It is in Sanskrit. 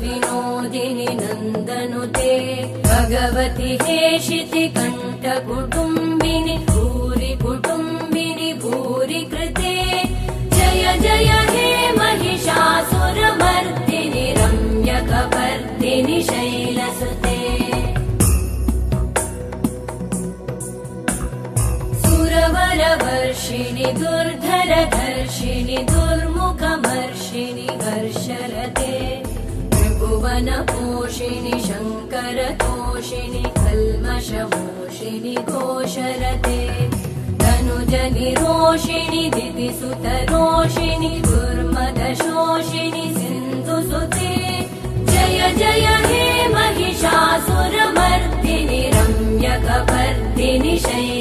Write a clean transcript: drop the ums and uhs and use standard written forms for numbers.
विनोदिनि नन्दनुते भगवति हेशिति कण्ठ कुटुम्बिनि भूरि कुटुम्बिनि भूरि कृते जय जय हे महिषासुरमर्दिनि रम्यकपर्दिनि शैलसुते सुरवरवर्षिणि दुर्धरधर्षिणि दुर्मुखमर्षिणि हर्षरते त्रिभुवनपोषिणि शङ्करतोषिणि कल्मषमोषिणि घोषरते धनुजनिरोषिणि दितिसुतरोषिणि दुर्मदशोषिणि सिन्धुसुते जय जय हे महिषासुरमर्दिनि रम्यकपर्दिनि शैलसुते